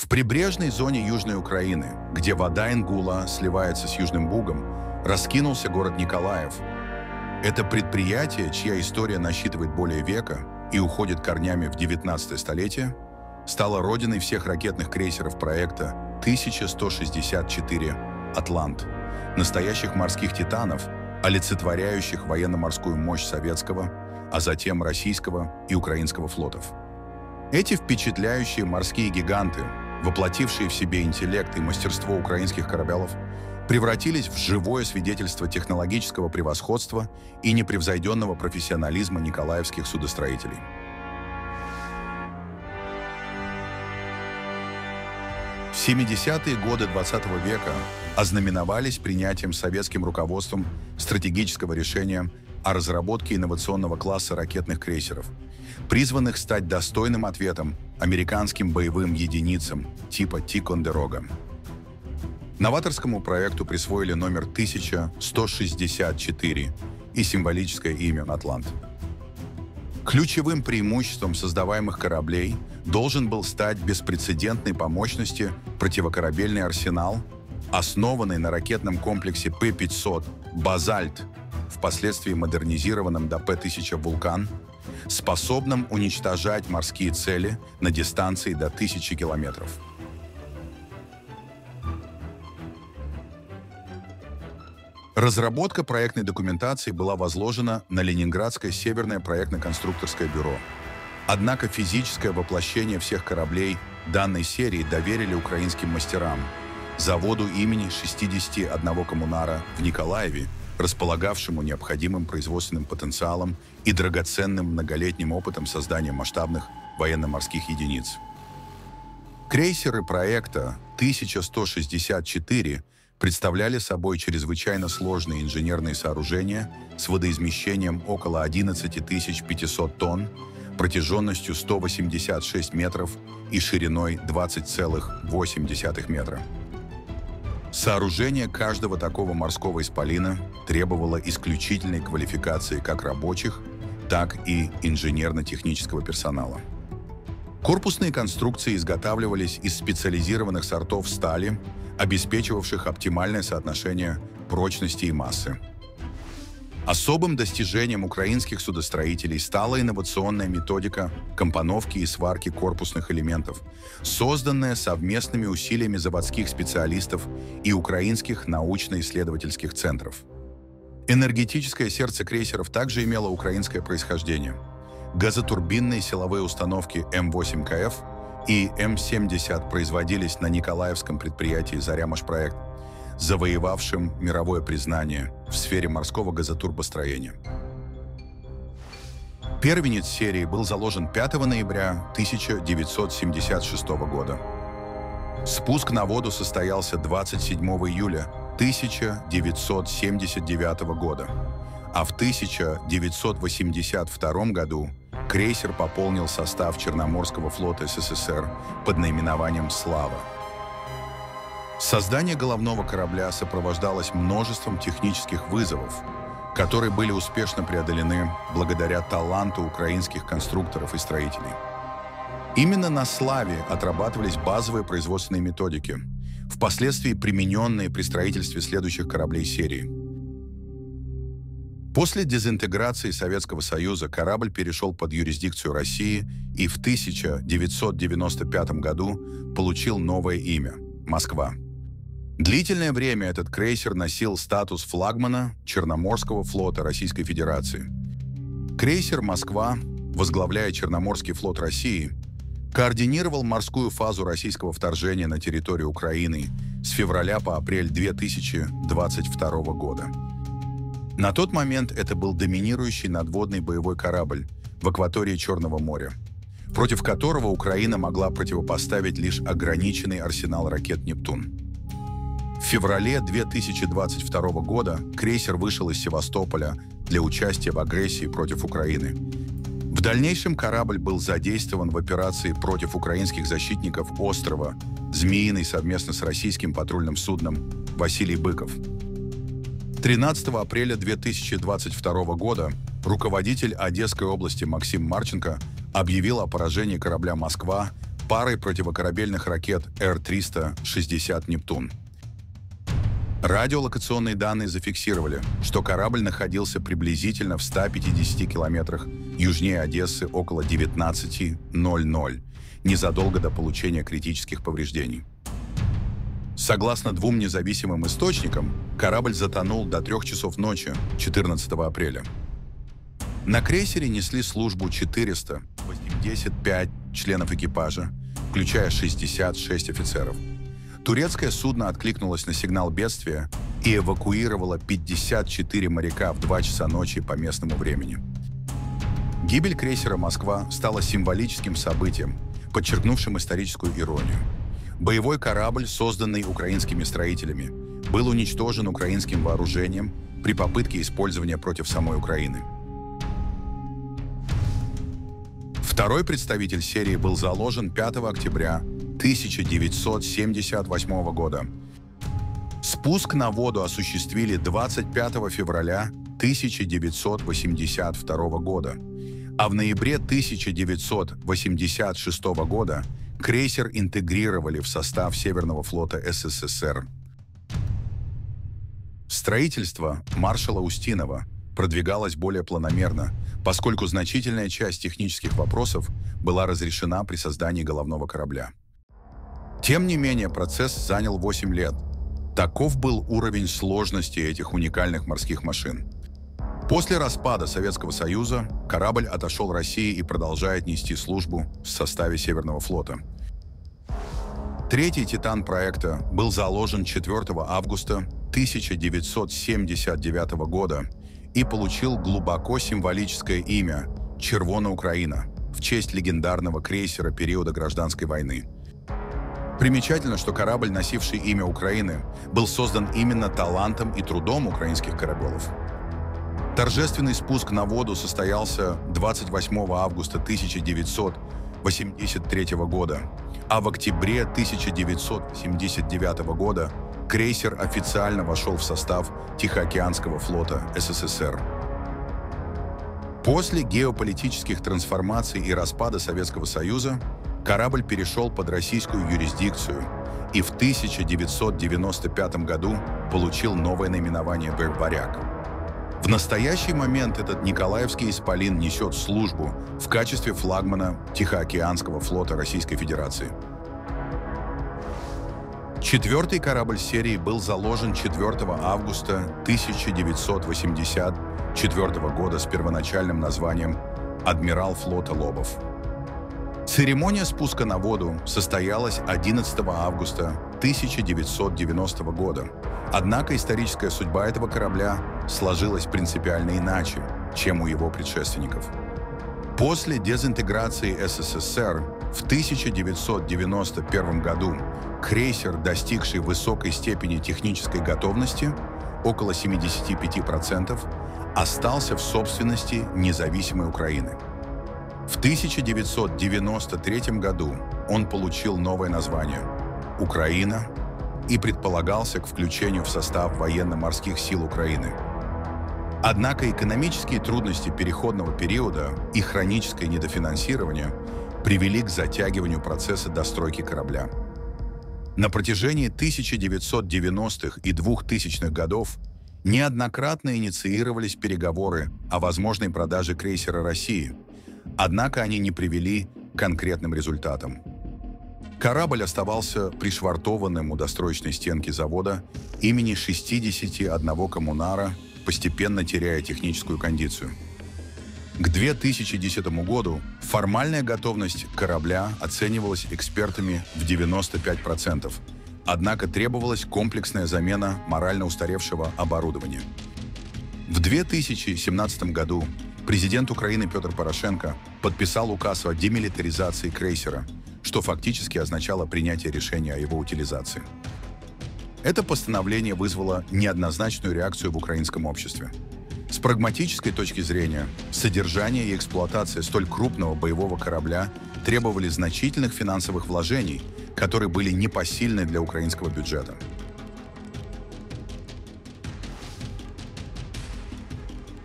В прибрежной зоне Южной Украины, где вода Ингула сливается с Южным Бугом, раскинулся город Николаев. Это предприятие, чья история насчитывает более века и уходит корнями в 19 столетие, стало родиной всех ракетных крейсеров проекта 1164 «Атлант», настоящих морских титанов, олицетворяющих военно-морскую мощь советского, а затем российского и украинского флотов. Эти впечатляющие морские гиганты, воплотившие в себе интеллект и мастерство украинских корабелов, превратились в живое свидетельство технологического превосходства и непревзойденного профессионализма николаевских судостроителей. В 70-е годы XX века ознаменовались принятием советским руководством стратегического решения о разработке инновационного класса ракетных крейсеров, призванных стать достойным ответом американским боевым единицам типа «Тикондерога». Новаторскому проекту присвоили номер 1164 и символическое имя «Атлант». Ключевым преимуществом создаваемых кораблей должен был стать беспрецедентный по мощности противокорабельный арсенал, основанный на ракетном комплексе П-500 «Базальт», впоследствии модернизированном до П-1000 «Вулкан», способным уничтожать морские цели на дистанции до 1000 километров. Разработка проектной документации была возложена на Ленинградское Северное проектно-конструкторское бюро. Однако физическое воплощение всех кораблей данной серии доверили украинским мастерам, заводу имени 61 коммунара в Николаеве, располагавшему необходимым производственным потенциалом и драгоценным многолетним опытом создания масштабных военно-морских единиц. Крейсеры проекта 1164 представляли собой чрезвычайно сложные инженерные сооружения с водоизмещением около 11 500 тонн, протяженностью 186 метров и шириной 20,8 метра. Сооружение каждого такого морского исполина требовало исключительной квалификации как рабочих, так и инженерно-технического персонала. Корпусные конструкции изготавливались из специализированных сортов стали, обеспечивавших оптимальное соотношение прочности и массы. Особым достижением украинских судостроителей стала инновационная методика компоновки и сварки корпусных элементов, созданная совместными усилиями заводских специалистов и украинских научно-исследовательских центров. Энергетическое сердце крейсеров также имело украинское происхождение. Газотурбинные силовые установки М8КФ и М70 производились на николаевском предприятии «Заря-Машпроект», завоевавшим мировое признание в сфере морского газотурбостроения. Первенец серии был заложен 5 ноября 1976 года. Спуск на воду состоялся 27 июля 1979 года, а в 1982 году крейсер пополнил состав Черноморского флота СССР под наименованием «Слава». Создание головного корабля сопровождалось множеством технических вызовов, которые были успешно преодолены благодаря таланту украинских конструкторов и строителей. Именно на «Славе» отрабатывались базовые производственные методики, впоследствии примененные при строительстве следующих кораблей серии. После дезинтеграции Советского Союза корабль перешел под юрисдикцию России и в 1995 году получил новое имя – «Москва». Длительное время этот крейсер носил статус флагмана Черноморского флота Российской Федерации. Крейсер «Москва», возглавляя Черноморский флот России, координировал морскую фазу российского вторжения на территорию Украины с февраля по апрель 2022 года. На тот момент это был доминирующий надводный боевой корабль в акватории Черного моря, против которого Украина могла противопоставить лишь ограниченный арсенал ракет «Нептун». В феврале 2022 года крейсер вышел из Севастополя для участия в агрессии против Украины. В дальнейшем корабль был задействован в операции против украинских защитников острова Змеиный совместно с российским патрульным судном «Василий Быков». 13 апреля 2022 года руководитель Одесской области Максим Марченко объявил о поражении корабля «Москва» парой противокорабельных ракет Р-360 «Нептун». Радиолокационные данные зафиксировали, что корабль находился приблизительно в 150 километрах южнее Одессы около 19:00, незадолго до получения критических повреждений. Согласно двум независимым источникам, корабль затонул до 3 часов ночи 14 апреля. На крейсере несли службу 485 членов экипажа, включая 66 офицеров. Турецкое судно откликнулось на сигнал бедствия и эвакуировало 54 моряка в 2 часа ночи по местному времени. Гибель крейсера «Москва» стала символическим событием, подчеркнувшим историческую иронию. Боевой корабль, созданный украинскими строителями, был уничтожен украинским вооружением при попытке использования против самой Украины. Второй представитель серии был заложен 5 октября 1978 года. Спуск на воду осуществили 25 февраля 1982 года, а в ноябре 1986 года крейсер интегрировали в состав Северного флота СССР. Строительство маршала Устинова продвигалось более планомерно, поскольку значительная часть технических вопросов была разрешена при создании головного корабля. Тем не менее, процесс занял 8 лет. Таков был уровень сложности этих уникальных морских машин. После распада Советского Союза корабль отошел России и продолжает нести службу в составе Северного флота. Третий «Титан» проекта был заложен 4 августа 1979 года и получил глубоко символическое имя «Червона Украина» в честь легендарного крейсера периода Гражданской войны. Примечательно, что корабль, носивший имя Украины, был создан именно талантом и трудом украинских кораблеров. Торжественный спуск на воду состоялся 28 августа 1983 года, а в октябре 1979 года крейсер официально вошел в состав Тихоокеанского флота СССР. После геополитических трансформаций и распада Советского Союза корабль перешел под российскую юрисдикцию и в 1995 году получил новое наименование «Варяг». В настоящий момент этот Николаевский исполин несет службу в качестве флагмана Тихоокеанского флота Российской Федерации. Четвертый корабль серии был заложен 4 августа 1984 года с первоначальным названием «Адмирал флота Лобов». Церемония спуска на воду состоялась 11 августа 1990 года. Однако историческая судьба этого корабля сложилась принципиально иначе, чем у его предшественников. После дезинтеграции СССР в 1991 году крейсер, достигший высокой степени технической готовности, около 75%, остался в собственности независимой Украины. В 1993 году он получил новое название «Украина» и предполагался к включению в состав военно-морских сил Украины. Однако экономические трудности переходного периода и хроническое недофинансирование привели к затягиванию процесса достройки корабля. На протяжении 1990-х и 2000-х годов неоднократно инициировались переговоры о возможной продаже крейсера России, однако они не привели к конкретным результатам. Корабль оставался пришвартованным у достроечной стенки завода имени 61 коммунара, постепенно теряя техническую кондицию. К 2010 году формальная готовность корабля оценивалась экспертами в 95%, однако требовалась комплексная замена морально устаревшего оборудования. В 2017 году президент Украины Петр Порошенко подписал указ о демилитаризации крейсера, что фактически означало принятие решения о его утилизации. Это постановление вызвало неоднозначную реакцию в украинском обществе. С прагматической точки зрения, содержание и эксплуатация столь крупного боевого корабля требовали значительных финансовых вложений, которые были непосильны для украинского бюджета.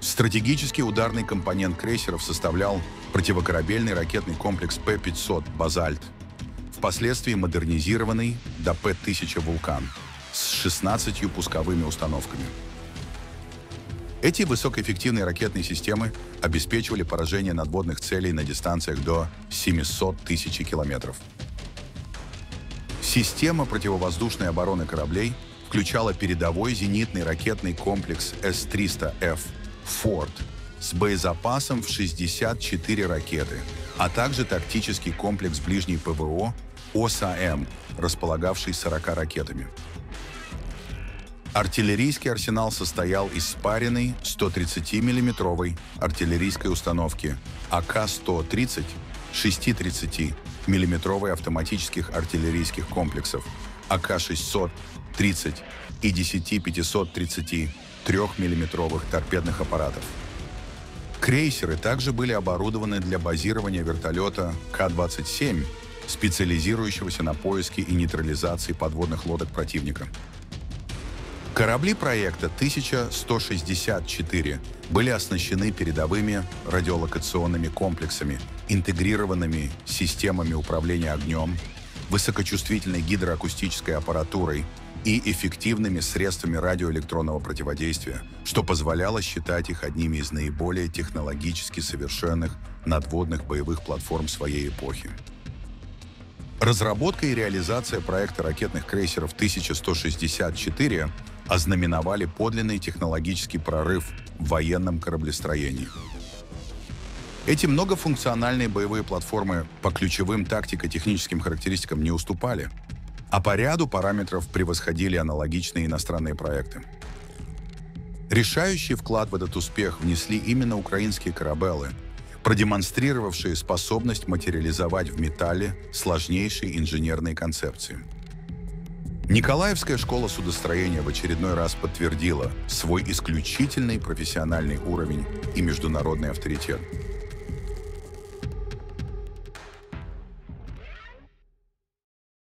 Стратегический ударный компонент крейсеров составлял противокорабельный ракетный комплекс П-500 «Базальт». впоследствии модернизированный до П-1000 «Вулкан» с 16 пусковыми установками. Эти высокоэффективные ракетные системы обеспечивали поражение надводных целей на дистанциях до 700 тысяч километров. Система противовоздушной обороны кораблей включала передовой зенитный ракетный комплекс С-300Ф «Форд» с боезапасом в 64 ракеты, а также тактический комплекс ближней ПВО ОСАМ, располагавший 40 ракетами. Артиллерийский арсенал состоял из спаренной 130 миллиметровой артиллерийской установки АК-130, 630 миллиметровой автоматических артиллерийских комплексов АК-630 и 10 533 миллиметровых торпедных аппаратов. Крейсеры также были оборудованы для базирования вертолета К-27, специализирующегося на поиске и нейтрализации подводных лодок противника. Корабли проекта 1164 были оснащены передовыми радиолокационными комплексами, интегрированными системами управления огнем, высокочувствительной гидроакустической аппаратурой и эффективными средствами радиоэлектронного противодействия, что позволяло считать их одними из наиболее технологически совершенных надводных боевых платформ своей эпохи. Разработка и реализация проекта ракетных крейсеров 1164 ознаменовали подлинный технологический прорыв в военном кораблестроении. Эти многофункциональные боевые платформы по ключевым тактико-техническим характеристикам не уступали, а по ряду параметров превосходили аналогичные иностранные проекты. Решающий вклад в этот успех внесли именно украинские корабелы, продемонстрировавшие способность материализовать в металле сложнейшие инженерные концепции. Николаевская школа судостроения в очередной раз подтвердила свой исключительный профессиональный уровень и международный авторитет.